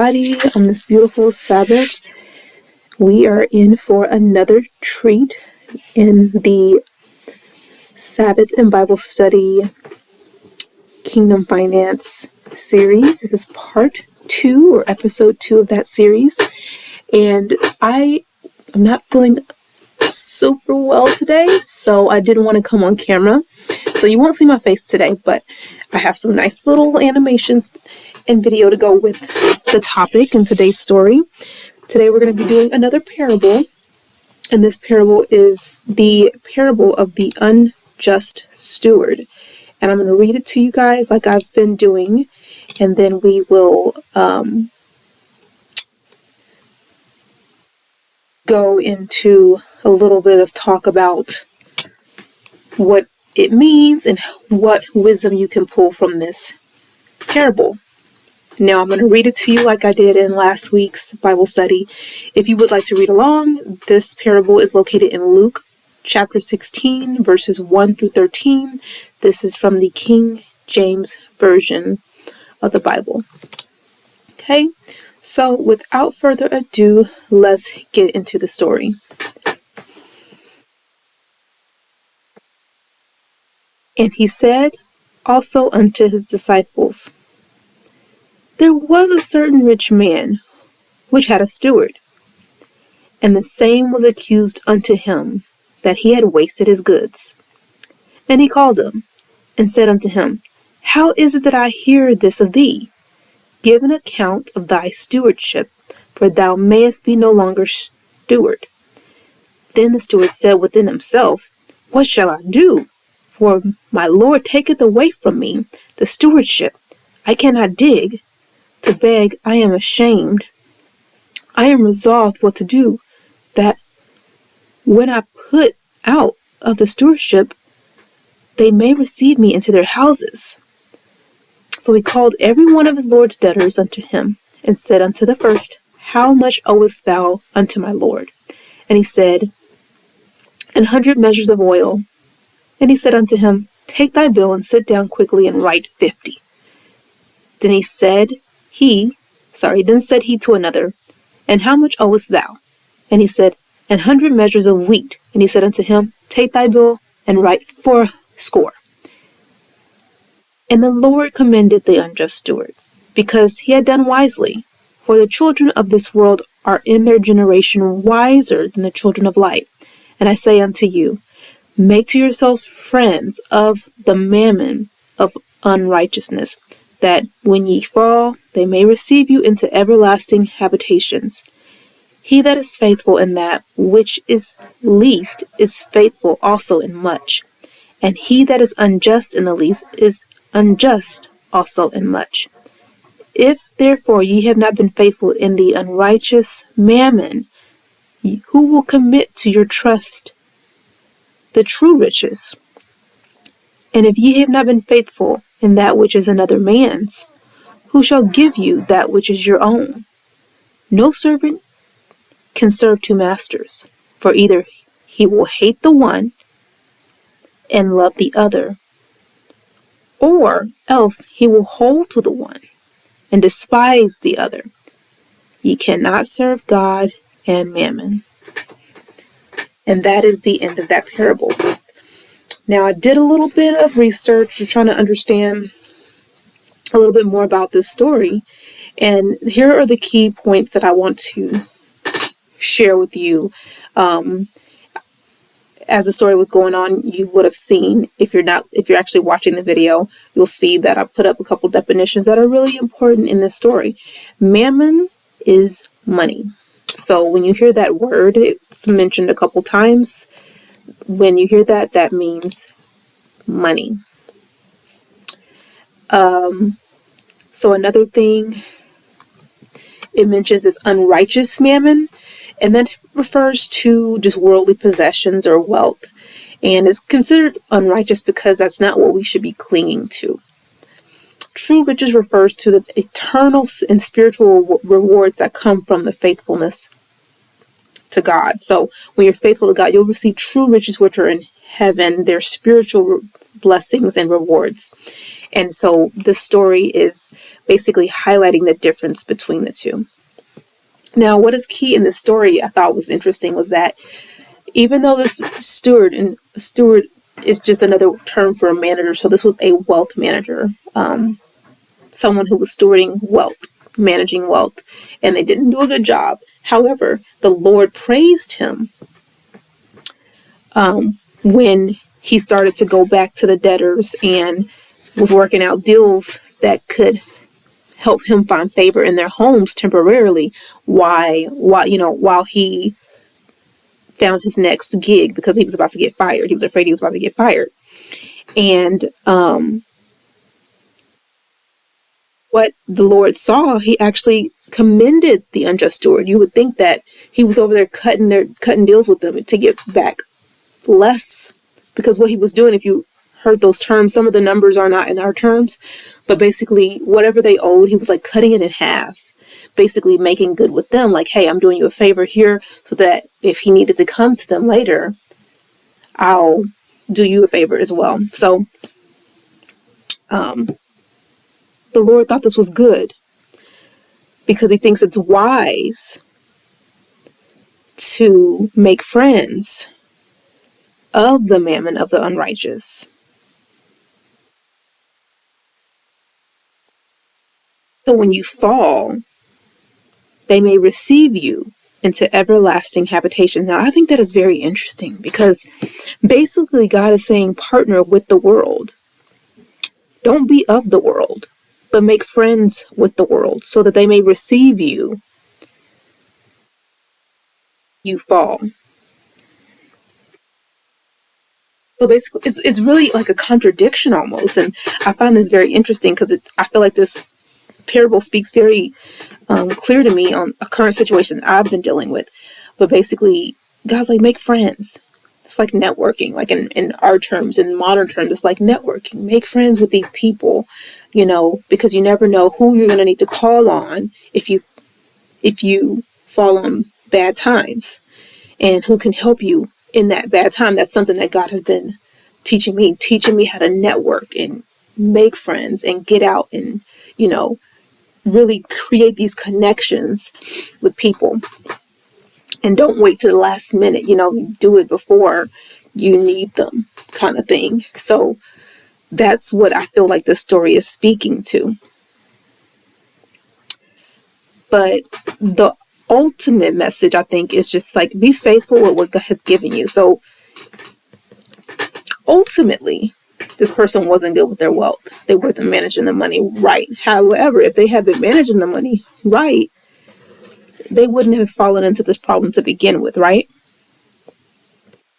everybody, on this beautiful Sabbath. We are in for another treat in the Sabbath and Bible Study Kingdom Finance series. This is part 2 or episode 2 of that series. And I'm not feeling super well today, so I didn't want to come on camera. So you won't see my face today, but I have some nice little animations and video to go with the topic in today's story. Today we're going to be doing another parable, and this parable is the parable of the unjust steward. And I'm going to read it to you guys like I've been doing, and then we will go into a little bit of talk about what it means and what wisdom you can pull from this parable. Now I'm going to read it to you like I did in last week's Bible study. If you would like to read along, this parable is located in Luke chapter 16, verses 1 through 13. This is from the King James Version of the Bible. Okay, so without further ado, let's get into the story. And he said also unto his disciples, There was a certain rich man, which had a steward, and the same was accused unto him, that he had wasted his goods. And he called him, and said unto him, How is it that I hear this of thee? Give an account of thy stewardship, for thou mayest be no longer steward. Then the steward said within himself, What shall I do? For my Lord taketh away from me the stewardship. I cannot dig. To beg, I am ashamed. I am resolved what to do, that when I put out of the stewardship, they may receive me into their houses. So he called every one of his Lord's debtors unto him, and said unto the first, How much owest thou unto my Lord? And he said, 100 measures of oil. And he said unto him, Take thy bill, and sit down quickly, and write 50. Then said he to another, And how much owest thou? And he said, 100 measures of wheat. And he said unto him, Take thy bill, and write 80. And the Lord commended the unjust steward, because he had done wisely. For the children of this world are in their generation wiser than the children of light. And I say unto you, Make to yourselves friends of the mammon of unrighteousness, that when ye fall, they may receive you into everlasting habitations. He that is faithful in that which is least is faithful also in much, and he that is unjust in the least is unjust also in much. If therefore ye have not been faithful in the unrighteous mammon, who will commit to your trust the true riches? And if ye have not been faithful in that which is another man's, who shall give you that which is your own? No servant can serve 2 masters, for either he will hate the one and love the other, or else he will hold to the one and despise the other. Ye cannot serve God and mammon. And that is the end of that parable. Now, I did a little bit of research trying to understand a little bit more about this story. And here are the key points that I want to share with you. As the story was going on, you would have seen, if you're actually watching the video, you'll see that I put up a couple definitions that are really important in this story. Mammon is money. So when you hear that word, it's mentioned a couple times. When you hear that, that means money. So another thing it mentions is unrighteous mammon, and that refers to just worldly possessions or wealth, and is considered unrighteous because that's not what we should be clinging to. True riches refers to the eternal and spiritual rewards that come from the faithfulness to God. So when you're faithful to God, you'll receive true riches which are in heaven. They're spiritual blessings and rewards. And so the story is basically highlighting the difference between the two. Now, what is key in this story I thought was interesting was that even though this steward, and steward is just another term for a manager, so this was a wealth manager, someone who was stewarding wealth, managing wealth, and they didn't do a good job. However, the Lord praised him when he started to go back to the debtors and was working out deals that could help him find favor in their homes temporarily while he found his next gig, because he was about to get fired. He was afraid he was about to get fired. And what the Lord saw, he actually commended the unjust steward. You would think that he was over there cutting deals with them to get back less, because what he was doing, if you heard those terms, some of the numbers are not in our terms, but basically whatever they owed, he was like cutting it in half, basically making good with them, like, hey, I'm doing you a favor here so that if he needed to come to them later, I'll do you a favor as well. So the Lord thought this was good because he thinks it's wise to make friends of the mammon of the unrighteous. So when you fall, they may receive you into everlasting habitations. Now, I think that is very interesting because basically God is saying partner with the world. Don't be of the world, but make friends with the world so that they may receive you. You fall. So basically, it's really like a contradiction almost. And I find this very interesting because I feel like this parable speaks very clear to me on a current situation I've been dealing with. But basically, God's like, make friends. It's like networking, like in our terms, in modern terms, it's like networking. Make friends with these people, because you never know who you're going to need to call on if you fall on bad times, and who can help you in that bad time. That's something that God has been teaching me how to network and make friends and get out and, really create these connections with people. And don't wait to the last minute, do it before you need them, kind of thing. So that's what I feel like the story is speaking to. But the ultimate message, I think, is just like, be faithful with what God has given you. So ultimately, this person wasn't good with their wealth. They weren't managing the money right. However, if they had been managing the money right, they wouldn't have fallen into this problem to begin with, right?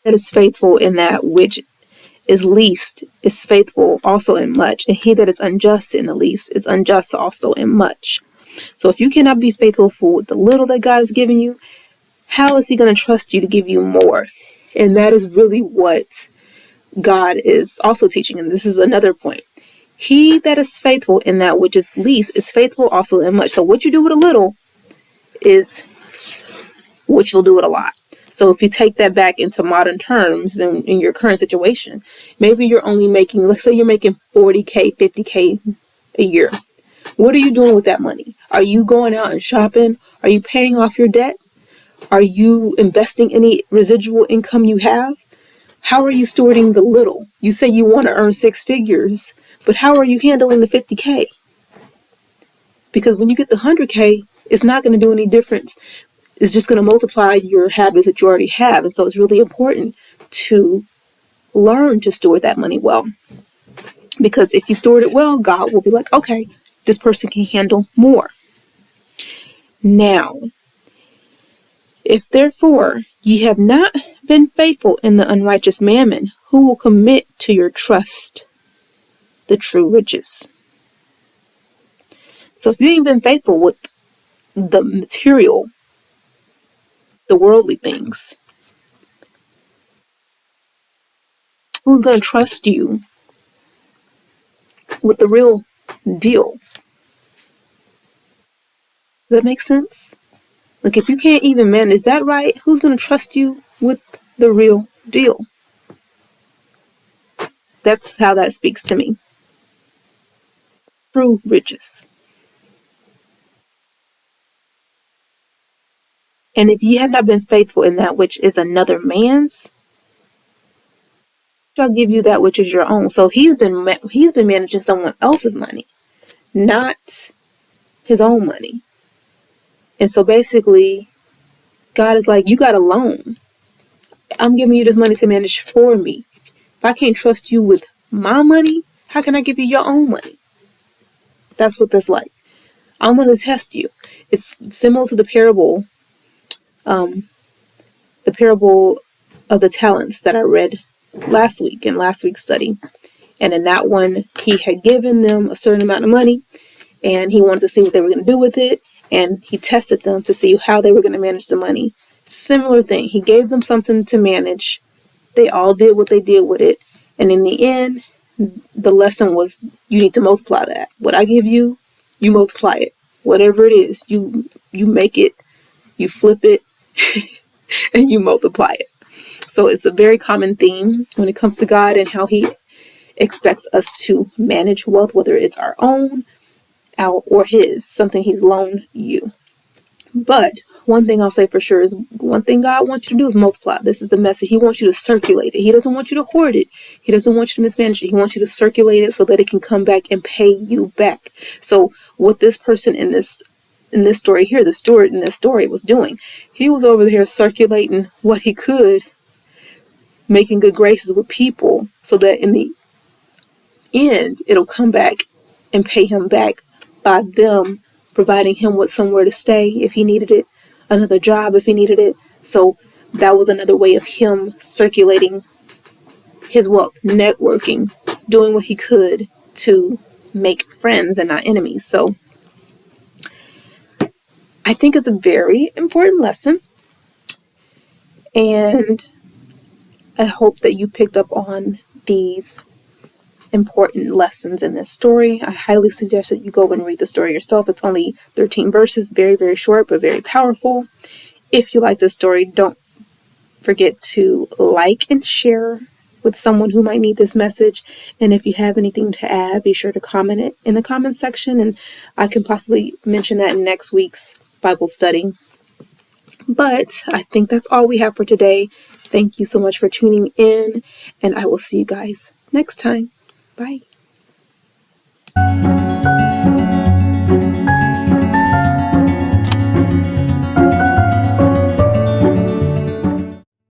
That is faithful in that which is least is faithful also in much, and he that is unjust in the least is unjust also in much. So if you cannot be faithful with the little that God has given you, how is he going to trust you to give you more? And that is really what God is also teaching. And this is another point. He that is faithful in that which is least is faithful also in much. So what you do with a little is what you'll do with a lot. So if you take that back into modern terms in your current situation, maybe you're only making, let's say you're making 40K, 50K a year. What are you doing with that money? Are you going out and shopping? Are you paying off your debt? Are you investing any residual income you have? How are you stewarding the little? You say you want to earn 6 figures, but how are you handling the 50K? Because when you get the 100K, it's not going to do any difference. It's just going to multiply your habits that you already have. And so it's really important to learn to steward that money well. Because if you steward it well, God will be like, okay, this person can handle more. Now, if therefore ye have not been faithful in the unrighteous mammon, who will commit to your trust the true riches? So if you ain't been faithful with the material, the worldly things, who's going to trust you with the real deal? Does that make sense? Like, if you can't even manage that right, who's going to trust you with the real deal? That's how that speaks to me. True riches. And if ye have not been faithful in that which is another man's, shall give you that which is your own. So he's been managing someone else's money, not his own money. And so basically, God is like, you got a loan. I'm giving you this money to manage for me. If I can't trust you with my money, how can I give you your own money? That's what that's like. I'm going to test you. It's similar to the parable of the talents that I read last week in last week's study. And in that one, he had given them a certain amount of money and he wanted to see what they were going to do with it. And he tested them to see how they were going to manage the money. Similar thing. He gave them something to manage. They all did what they did with it. And in the end, the lesson was you need to multiply that. What I give you, you multiply it. Whatever it is, you make it, you flip it, and you multiply it. So it's a very common theme when it comes to God and how he expects us to manage wealth, whether it's our own or his, something he's loaned you. But one thing I'll say for sure is one thing God wants you to do is multiply. This is the message. He wants you to circulate it. He doesn't want you to hoard it. He doesn't want you to mismanage it. He wants you to circulate it so that it can come back and pay you back. So what this person in this story here, the steward in this story was doing, he was over there circulating what he could, making good graces with people so that in the end, it'll come back and pay him back by them providing him with somewhere to stay if he needed it, another job if he needed it. So that was another way of him circulating his wealth, networking, doing what he could to make friends and not enemies. So I think it's a very important lesson. And I hope that you picked up on these important lessons in this story. I highly suggest that you go and read the story yourself. It's only 13 verses, very, very short, but very powerful. If you like this story, don't forget to like and share with someone who might need this message. And if you have anything to add, be sure to comment it in the comment section, and I can possibly mention that in next week's Bible study. But I think that's all we have for today. Thank you so much for tuning in, and I will see you guys next time. Bye.